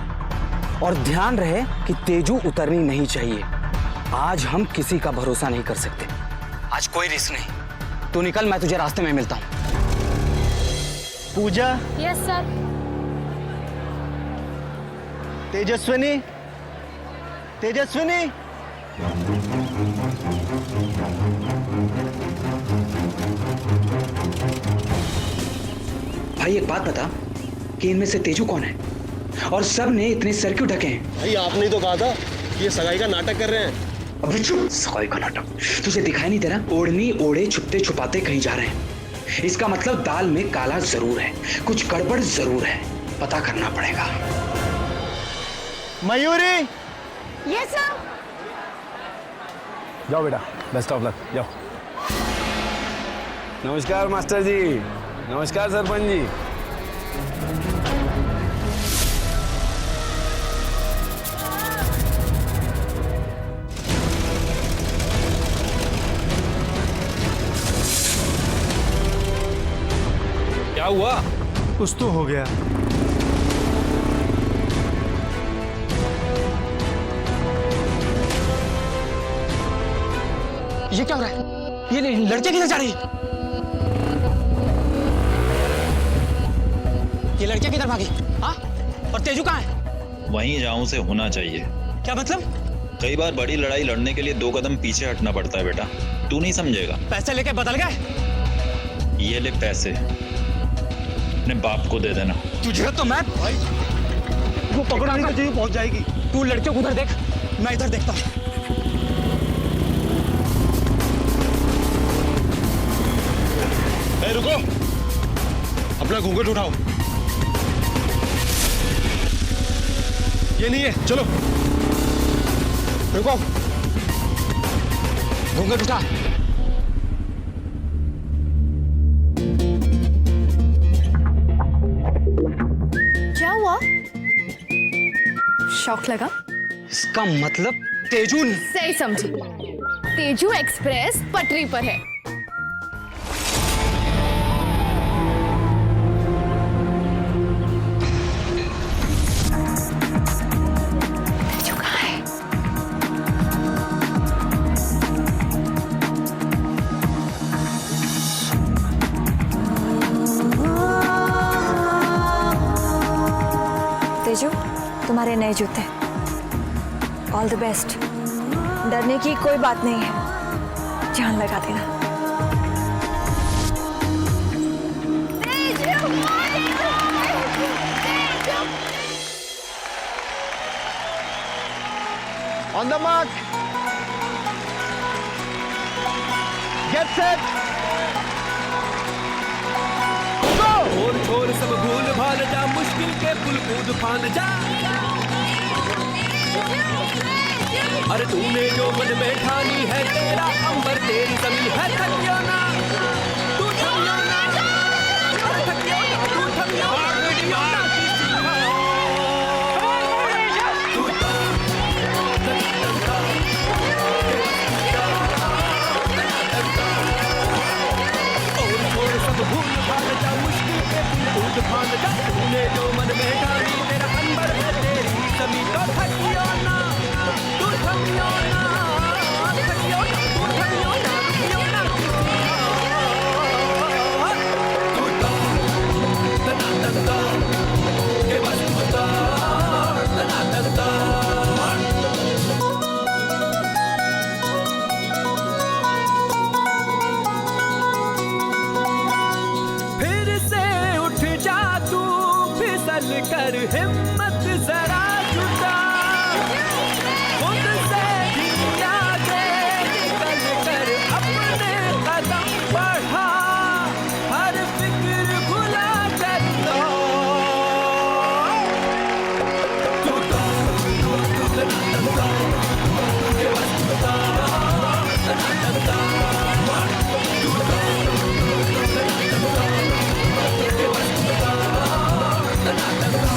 और ध्यान रहे कि तेजू उतरनी नहीं चाहिए। आज हम किसी का भरोसा नहीं कर सकते। आज कोई रिस्क नहीं। तू निकल, मैं तुझे रास्ते में मिलता हूं। पूजा। Yes sir. तेजस्विनी, तेजस्विनी। भाई एक बात बता कि इनमें से तेजू कौन है और सब ने इतने सर क्यों ढके हैं? भाई आपने ही तो कहा था कि ये सगाई का नाटक कर रहे हैं। अबे चुप, सगाई का नाटक? तुझे दिखाई नहीं दे रहा? ओढ़नी ओढ़े छुपते छुपाते कहीं जा रहे हैं। इसका मतलब दाल में काला जरूर है, कुछ गड़बड़ जरूर है। पता करना पड़ेगा। मयूरी। Yes sir. जाओ बेटा, बेस्ट ऑफ लक, जाओ। नमस्कार मास्टर जी। नमस्कार सरपंच जी। क्या हुआ? कुछ तो हो गया। ये क्या हो रहा है? ये लड़के किधर जा रही है? ये लड़के किधर भागी? हाँ? और तेजू कहाँ है? वहीं जहाँ उसे होना चाहिए। क्या मतलब? कई बार बड़ी लड़ाई लड़ने के लिए 2 कदम पीछे हटना पड़ता है बेटा। तू नहीं समझेगा। पैसे लेके बदल गए? ये ले पैसे, अपने बाप को दे देना। तुझे तो मैं वो पकड़ा नहीं तो पहुंच जाएगी। तू लड़कियों को उधर देख, मैं इधर देखता हूँ। रुको, अपना घूंघट उठाओ। ये नहीं है, चलो। रुको, घूंघट उठा। क्या हुआ? शौक लगा? इसका मतलब तेजू सही समझी। तेजू एक्सप्रेस पटरी पर है। तेजू कहाँ है? तेजू, तुम्हारे नए जूते। All the best. डरने की कोई बात नहीं है, जान लगा देना। On the mark. Get set. छोड़ छोड़ सब भूल भाल जा, मुश्किल के पुल कूद फान जा। अरे तूने जो मन में ठानी है, तेरा अंबर तेरी जमीन है। थकियो ना तू, थमियो ना। अरे थकियो ना तू, थमियो ना। थकियो ना तू, और छोड़ सब भूल भाल जा, मुश्किल के पुल कूद फान जा। तूने जो मन में ठानी, तेरा अंबर है तेरी जमीन। तो थकियो ना तू, थमियो ना। थकियो ना तू, थमियो ना। रुकियो ना तू तो तना तना के बस तू तो तना तना। फिर से उठ जा तू, फिसल कर हिम्मत जरा जुटा। खुद से भी आगे निकल कर अपने कदम बढ़ा। हर फिक्र भुला कर दो तू तो तना तना के बस तू तो तना तना। तू तो तना तना के बस तू तो तना तना।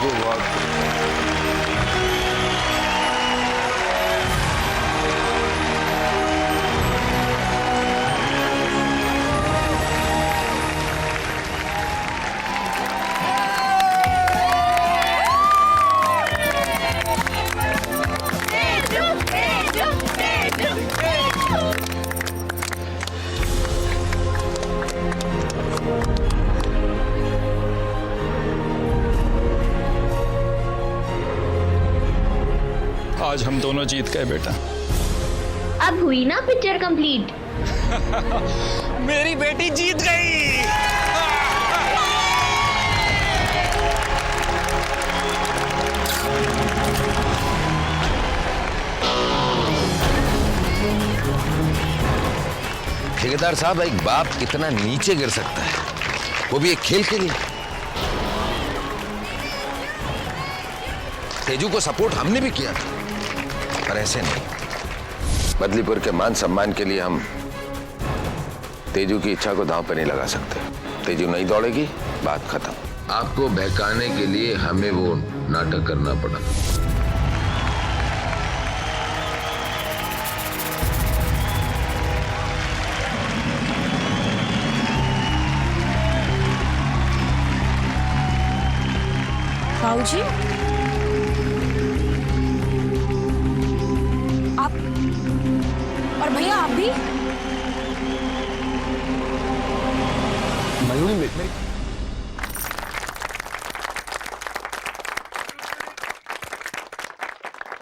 Good work. आज हम दोनों जीत गए बेटा। अब हुई ना पिक्चर कंप्लीट। मेरी बेटी जीत गई। ठेकेदार साहब, एक बाप कितना नीचे गिर सकता है, वो भी एक खेल के लिए। तेजू को सपोर्ट हमने भी किया था, पर ऐसे नहीं। बदलीपुर के मान सम्मान के लिए हम तेजू की इच्छा को दांव पर नहीं लगा सकते। तेजू नहीं दौड़ेगी, बात खत्म। आपको बहकाने के लिए हमें वो नाटक करना पड़ा। बाबूजी, आप और भैया आप भी? मयूरी मेरी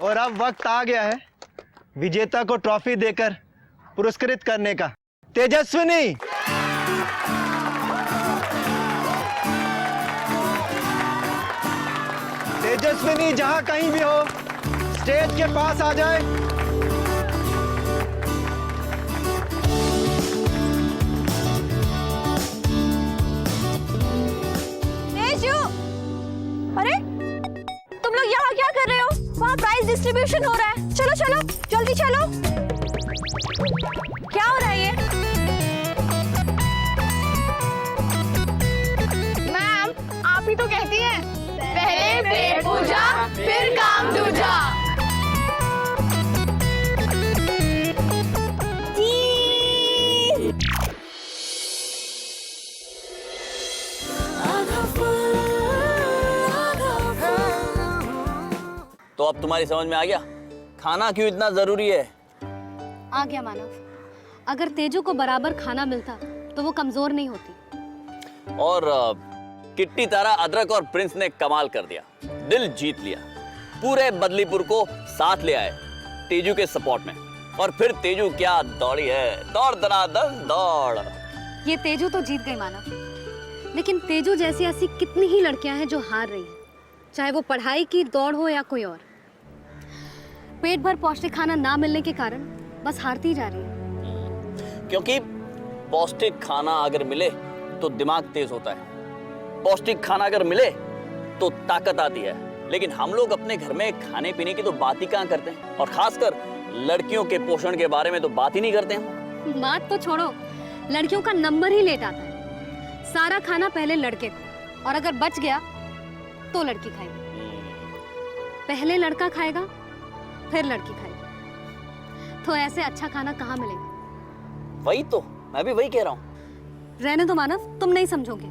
और अब वक्त आ गया है विजेता को ट्रॉफी देकर पुरस्कृत करने का। तेजस्विनी, तेजस्विनी जहां कहीं भी हो, स्टेज के पास आ जाए। तेजू, अरे तुम लोग यहाँ क्या कर रहे हो? वहाँ प्राइज डिस्ट्रीब्यूशन हो रहा है। चलो चलो जल्दी चलो। क्या हो रहा है ये? मैम, आप ही तो कहती हैं पहले पेट पूजा फिर काम दूजा। तो अब तुम्हारी समझ में आ गया खाना क्यों इतना जरूरी है? आ गया मानव। अगर तेजू को बराबर खाना मिलता तो वो कमजोर नहीं होती। और किट्टी, तारा, अदरक और प्रिंस ने कमाल कर दिया, दिल जीत लिया। पूरे बदलीपुर को साथ ले आए तेजू के सपोर्ट में। और फिर तेजू क्या दौड़ी है, दौड़ दनादन दौड़। ये तेजू तो जीत गई मानव, लेकिन तेजू जैसी ऐसी कितनी ही लड़कियां हैं जो हार रही हैं, चाहे वो पढ़ाई की दौड़ हो या कोई और। पेट भर पौष्टिक खाना ना मिलने के कारण बस हारती जा रही है। क्योंकि पौष्टिक खाना अगर मिले तो दिमाग तेज होता है, पौष्टिक खाना अगर मिले तो ताकत आती है। लेकिन हम लोग अपने घर में खाने पीने की तो बात ही कहाँ करते हैं, और खासकर लड़कियों के पोषण के बारे में तो बात ही नहीं करते हैं। बात तो छोड़ो, लड़कियों का नंबर ही लेट आता है। सारा खाना पहले लड़के को, और अगर बच गया तो लड़की खाएगी। पहले लड़का खाएगा फिर लड़की खाएगी। तो ऐसे अच्छा खाना कहाँ मिलेगा? वही तो मैं भी वही कह रहा हूँ। रहने दो मानव, तुम नहीं समझोगे।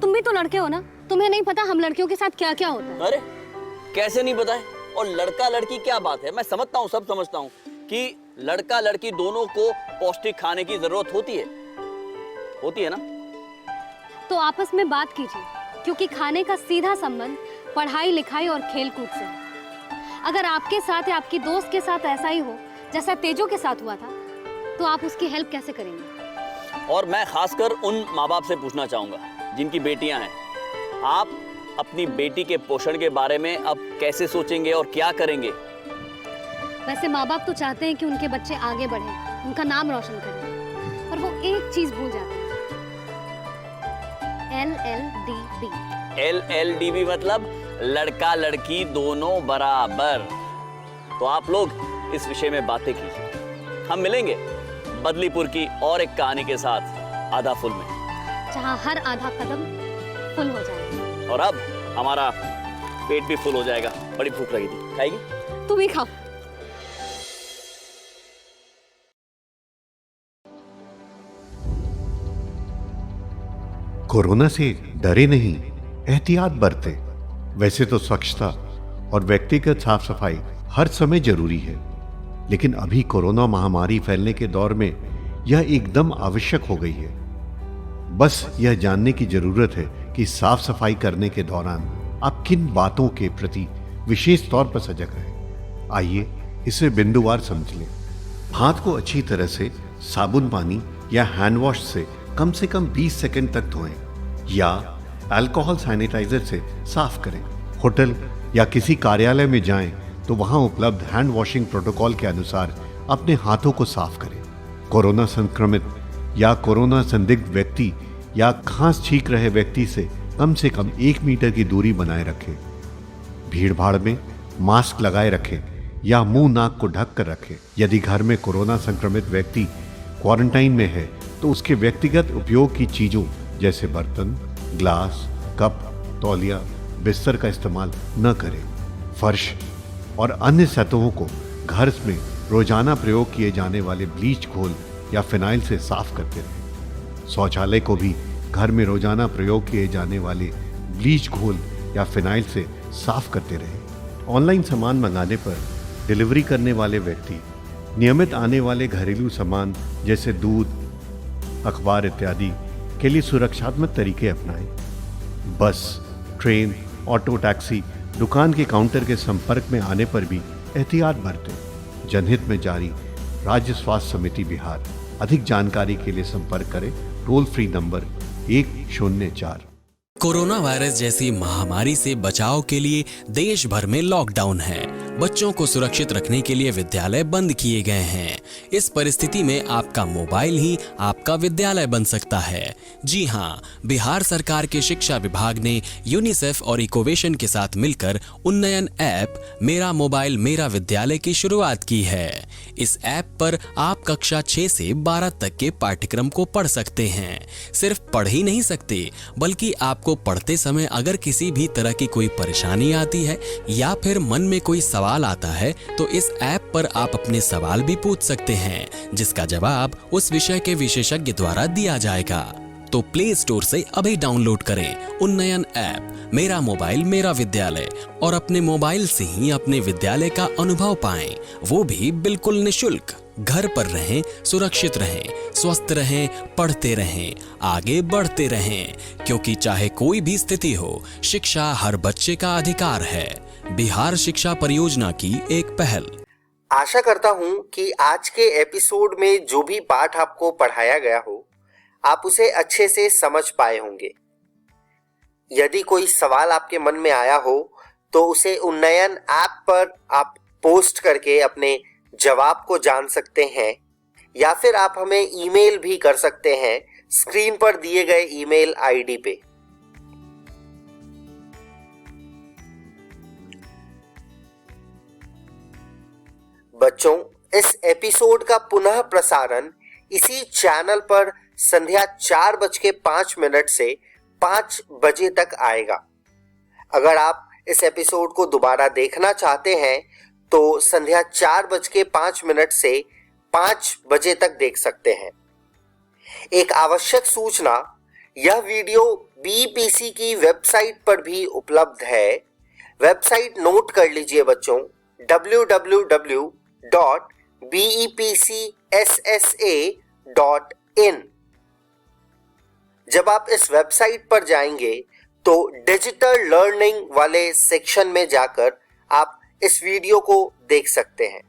तुम भी तो लड़के हो ना, तुम्हें नहीं पता हम लड़कियों के साथ क्या क्या होता है। अरे कैसे नहीं पता है? और लड़का लड़की क्या बात है, मैं समझता हूँ, सब समझता हूँ कि लड़का लड़की दोनों को पौष्टिक खाने की जरूरत होती है ना। तो आपस में बात कीजिए, क्योंकि खाने का सीधा संबंध पढ़ाई लिखाई और खेल कूद से है। अगर आपके साथ या आपकी दोस्त के साथ ऐसा ही हो जैसा तेजू के साथ हुआ था, तो आप उसकी हेल्प कैसे करेंगे? और मैं खासकर उन माँ बाप से पूछना चाहूंगा जिनकी बेटियां हैं, आप अपनी बेटी के पोषण के बारे में अब कैसे सोचेंगे और क्या करेंगे? वैसे माँ बाप तो चाहते हैं कि उनके बच्चे आगे बढ़ें, उनका नाम रोशन करें, पर वो एक चीज भूल जाते हैं, LLDB। LLDB मतलब लड़का लड़की दोनों बराबर। तो आप लोग इस विषय में बातें कीजिए। हम मिलेंगे बदलीपुर की और एक कहानी के साथ आधा फुल में, जहाँ हर आधा कदम फुल हो जाए। और अब हमारा पेट भी फुल हो जाएगा। बड़ी भूख लगी थी, खाएगी? तुम ही खाओ। कोरोना से डरे नहीं, एहतियात बरतें। वैसे तो स्वच्छता और व्यक्तिगत साफ सफाई हर समय जरूरी है, लेकिन अभी कोरोना महामारी फैलने के दौर में यह एकदम आवश्यक हो गई है। बस यह जानने की जरूरत है कि साफ सफाई करने के दौरान आप किन बातों के प्रति विशेष तौर पर सजग रहें। आइए इसे बिंदुवार समझ लें। हाथ को अच्छी तरह से साबुन पानी या हैंड वॉश से कम 20 सेकंड तक धोएं या अल्कोहल सैनिटाइजर से साफ करें। होटल या किसी कार्यालय में जाएं तो वहां उपलब्ध हैंड वॉशिंग प्रोटोकॉल के अनुसार अपने हाथों को साफ करें। कोरोना संक्रमित या कोरोना संदिग्ध व्यक्ति या खांस छींक रहे व्यक्ति से कम 1 मीटर की दूरी बनाए रखें। भीड़ भाड़ में मास्क लगाए रखें या मुंह नाक को ढक कर रखें। यदि घर में कोरोना संक्रमित व्यक्ति क्वारंटाइन में है तो उसके व्यक्तिगत उपयोग की चीजों जैसे बर्तन, ग्लास, कप, तौलिया, बिस्तर का इस्तेमाल न करें। फर्श और अन्य सतहों को घर में रोजाना प्रयोग किए जाने वाले ब्लीच घोल या फिनाइल से साफ करते रहें। शौचालय को भी घर में रोजाना प्रयोग किए जाने वाले ब्लीच घोल या फिनाइल से साफ करते रहें। ऑनलाइन सामान मंगाने पर डिलीवरी करने वाले व्यक्ति नियमित आने वाले घरेलू सामान जैसे दूध, अखबार इत्यादि के लिए सुरक्षात्मक तरीके अपनाएं। बस, ट्रेन, ऑटो, टैक्सी, दुकान के काउंटर के संपर्क में आने पर भी एहतियात बरतें। जनहित में जारी राज्य स्वास्थ्य समिति बिहार। अधिक जानकारी के लिए संपर्क करें toll free number 104। Corona virus जैसी महामारी से बचाव के लिए देश भर में लॉकडाउन है। बच्चों को सुरक्षित रखने के लिए विद्यालय बंद किए गए हैं। इस परिस्थिति में आपका मोबाइल ही आपका विद्यालय बन सकता है। जी हाँ, बिहार सरकार के शिक्षा विभाग ने यूनिसेफ और इकोवेशन के साथ मिलकर उन्नयन ऐप मेरा मोबाइल मेरा विद्यालय की शुरुआत की है। इस ऐप पर आप कक्षा 6 से 12 तक के पाठ्यक्रम को पढ़ सकते हैं। सिर्फ पढ़ ही नहीं सकते, बल्कि आपको पढ़ते समय अगर किसी भी तरह की कोई परेशानी आती है या फिर मन में कोई सवाल आता है तो इस ऐप पर आप अपने सवाल भी पूछ सकते हैं, जिसका जवाब उस विषय के विशेषज्ञ द्वारा दिया जाएगा। तो प्ले स्टोर से अभी डाउनलोड करें उन्नयन ऐप मेरा मोबाइल मेरा विद्यालय और अपने मोबाइल से ही अपने विद्यालय का अनुभव पाएं, वो भी बिल्कुल निशुल्क। घर पर रहें, सुरक्षित रहें, स्वस्थ रहें, पढ़ते रहें, आगे बढ़ते रहें, क्योंकि चाहे कोई भी स्थिति हो, शिक्षा हर बच्चे का अधिकार है। बिहार शिक्षा परियोजना की एक पहल। आशा करता हूं कि आज के एपिसोड में जो भी पाठ आपको पढ़ाया गया हो, आप उसे अच्छे से समझ पाए होंगे। यदि कोई सवाल आपके मन में आया हो तो उसे उन्नयन ऐप पर आप पोस्ट करके अपने जवाब को जान सकते हैं, या फिर आप हमें ईमेल भी कर सकते हैं स्क्रीन पर दिए गए ईमेल आईडी पे। बच्चों, इस एपिसोड का पुनः प्रसारण इसी चैनल पर संध्या 4:05 से 5 बजे तक आएगा। अगर आप इस एपिसोड को दोबारा देखना चाहते हैं तो संध्या 4:05 से 5 बजे तक देख सकते हैं। एक आवश्यक सूचना, यह वीडियो बीईपीसी की वेबसाइट पर भी उपलब्ध है। वेबसाइट नोट कर लीजिए बच्चों, www.bepcssa.in। जब आप इस वेबसाइट पर जाएंगे तो डिजिटल लर्निंग वाले सेक्शन में जाकर आप इस वीडियो को देख सकते हैं।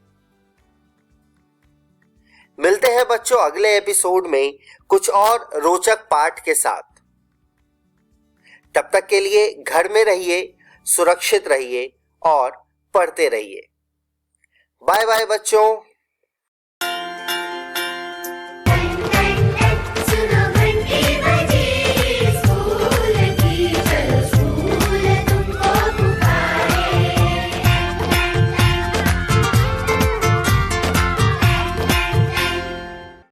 मिलते हैं बच्चों अगले एपिसोड में कुछ और रोचक पाठ के साथ। तब तक के लिए घर में रहिए, सुरक्षित रहिए और पढ़ते रहिए। बाय बाय बच्चों।